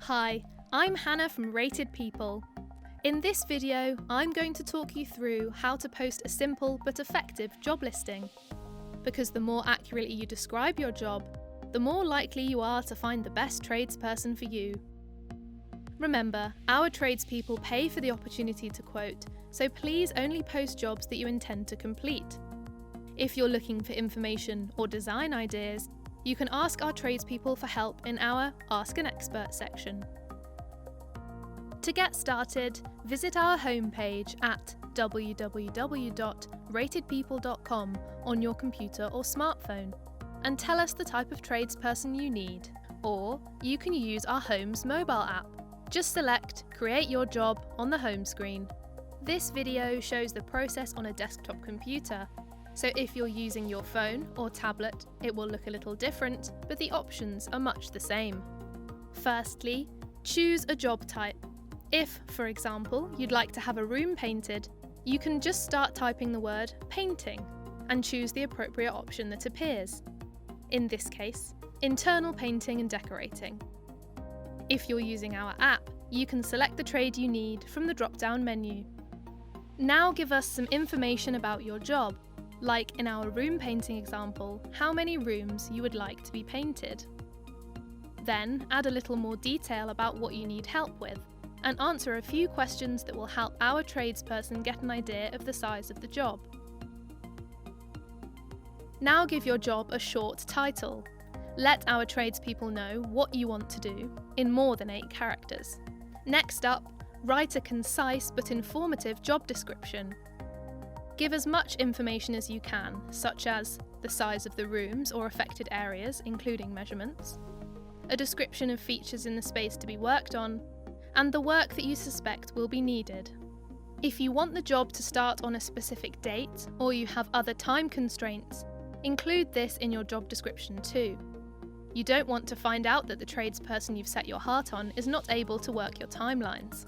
Hi, I'm Hannah from Rated People. In this video, I'm going to talk you through how to post a simple but effective job listing. Because the more accurately you describe your job, the more likely you are to find the best tradesperson for you. Remember, our tradespeople pay for the opportunity to quote, so please only post jobs that you intend to complete. If you're looking for information or design ideas, you can ask our tradespeople for help in our Ask an Expert section. To get started, visit our homepage at www.ratedpeople.com on your computer or smartphone and tell us the type of tradesperson you need. Or you can use our Home's mobile app. Just select Create Your Job on the home screen. This video shows the process on a desktop computer, so if you're using your phone or tablet, it will look a little different, but the options are much the same. Firstly, choose a job type. If, for example, you'd like to have a room painted, you can just start typing the word painting and choose the appropriate option that appears. In this case, internal painting and decorating. If you're using our app, you can select the trade you need from the drop-down menu. Now give us some information about your job, like in our room painting example, how many rooms you would like to be painted. Then add a little more detail about what you need help with, and answer a few questions that will help our tradesperson get an idea of the size of the job. Now give your job a short title. Let our tradespeople know what you want to do in more than 8 characters. Next up, write a concise but informative job description. Give as much information as you can, such as the size of the rooms or affected areas, including measurements, a description of features in the space to be worked on, and the work that you suspect will be needed. If you want the job to start on a specific date, or you have other time constraints, include this in your job description too. You don't want to find out that the tradesperson you've set your heart on is not able to work your timelines.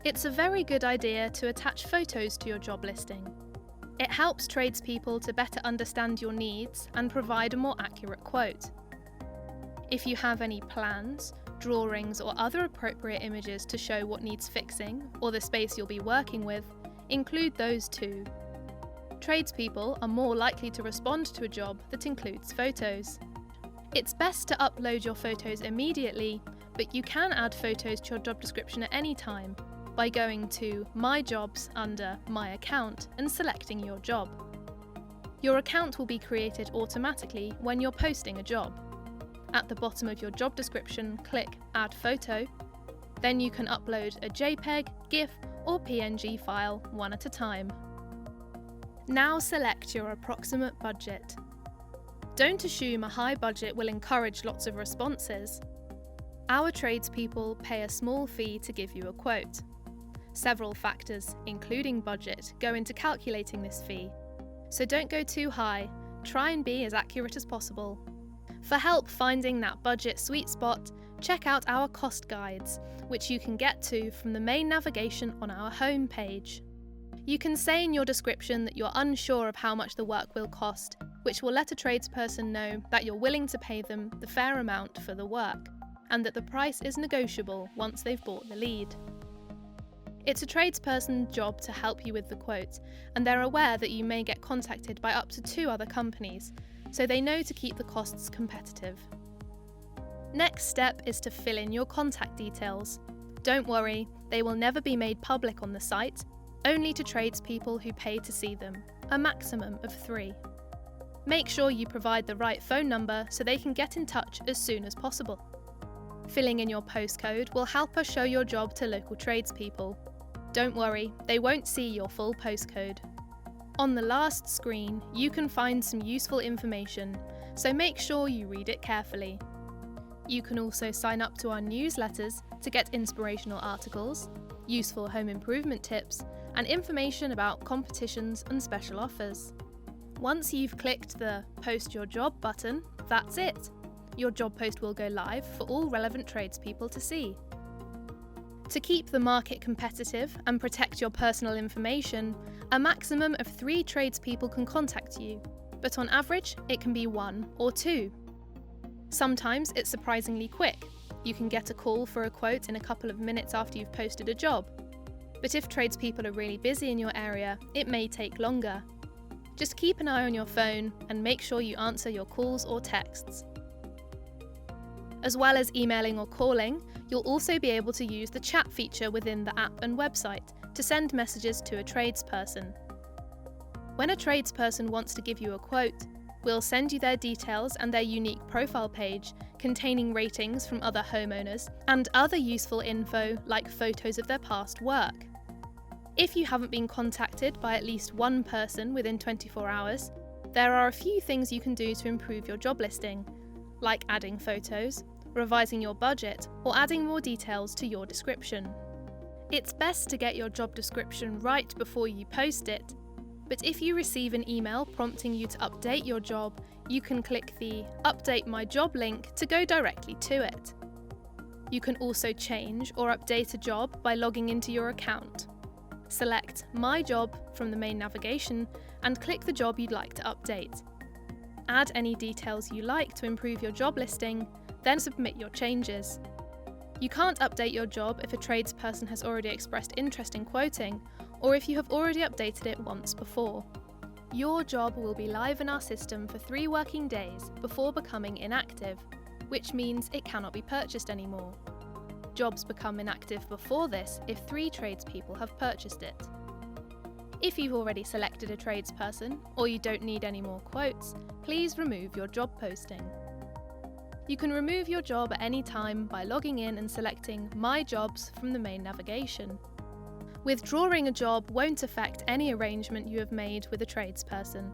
It's a very good idea to attach photos to your job listing. It helps tradespeople to better understand your needs and provide a more accurate quote. If you have any plans, drawings or other appropriate images to show what needs fixing or the space you'll be working with, include those too. Tradespeople are more likely to respond to a job that includes photos. It's best to upload your photos immediately, but you can add photos to your job description at any time by going to My Jobs under My Account and selecting your job. Your account will be created automatically when you're posting a job. At the bottom of your job description, click Add Photo. Then you can upload a JPEG, GIF or PNG file one at a time. Now select your approximate budget. Don't assume a high budget will encourage lots of responses. Our tradespeople pay a small fee to give you a quote. Several factors, including budget, go into calculating this fee. So don't go too high, try and be as accurate as possible. For help finding that budget sweet spot, check out our cost guides, which you can get to from the main navigation on our home page. You can say in your description that you're unsure of how much the work will cost, which will let a tradesperson know that you're willing to pay them the fair amount for the work, and that the price is negotiable once they've bought the lead. It's a tradesperson's job to help you with the quote, and they're aware that you may get contacted by up to 2 other companies, so they know to keep the costs competitive. Next step is to fill in your contact details. Don't worry, they will never be made public on the site, only to tradespeople who pay to see them, a maximum of 3. Make sure you provide the right phone number so they can get in touch as soon as possible. Filling in your postcode will help us show your job to local tradespeople. Don't worry, they won't see your full postcode. On the last screen, you can find some useful information, so make sure you read it carefully. You can also sign up to our newsletters to get inspirational articles, useful home improvement tips, and information about competitions and special offers. Once you've clicked the Post Your Job button, that's it. Your job post will go live for all relevant tradespeople to see. To keep the market competitive and protect your personal information, a maximum of 3 tradespeople can contact you, but on average it can be 1 or 2. Sometimes it's surprisingly quick, You can get a call for a quote in a couple of minutes after you've posted a job. But if tradespeople are really busy in your area, it may take longer. Just keep an eye on your phone and make sure you answer your calls or texts. As well as emailing or calling, you'll also be able to use the chat feature within the app and website to send messages to a tradesperson. When a tradesperson wants to give you a quote, we'll send you their details and their unique profile page containing ratings from other homeowners and other useful info like photos of their past work. If you haven't been contacted by at least one person within 24 hours, there are a few things you can do to improve your job listing, like adding photos, revising your budget, or adding more details to your description. It's best to get your job description right before you post it, but if you receive an email prompting you to update your job, you can click the Update My Job link to go directly to it. You can also change or update a job by logging into your account. Select My Job from the main navigation and click the job you'd like to update. Add any details you like to improve your job listing, then submit your changes. You can't update your job if a tradesperson has already expressed interest in quoting, or if you have already updated it once before. Your job will be live in our system for 3 working days before becoming inactive, which means it cannot be purchased anymore. Jobs become inactive before this if 3 tradespeople have purchased it. If you've already selected a tradesperson, or you don't need any more quotes, please remove your job posting. You can remove your job at any time by logging in and selecting My Jobs from the main navigation. Withdrawing a job won't affect any arrangement you have made with a tradesperson.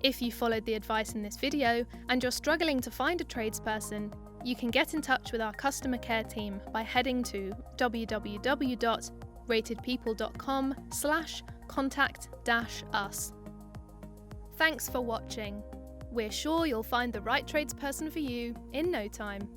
If you followed the advice in this video and you're struggling to find a tradesperson, you can get in touch with our customer care team by heading to www.ratedpeople.com/contact-us. Thanks for watching. We're sure you'll find the right tradesperson for you in no time.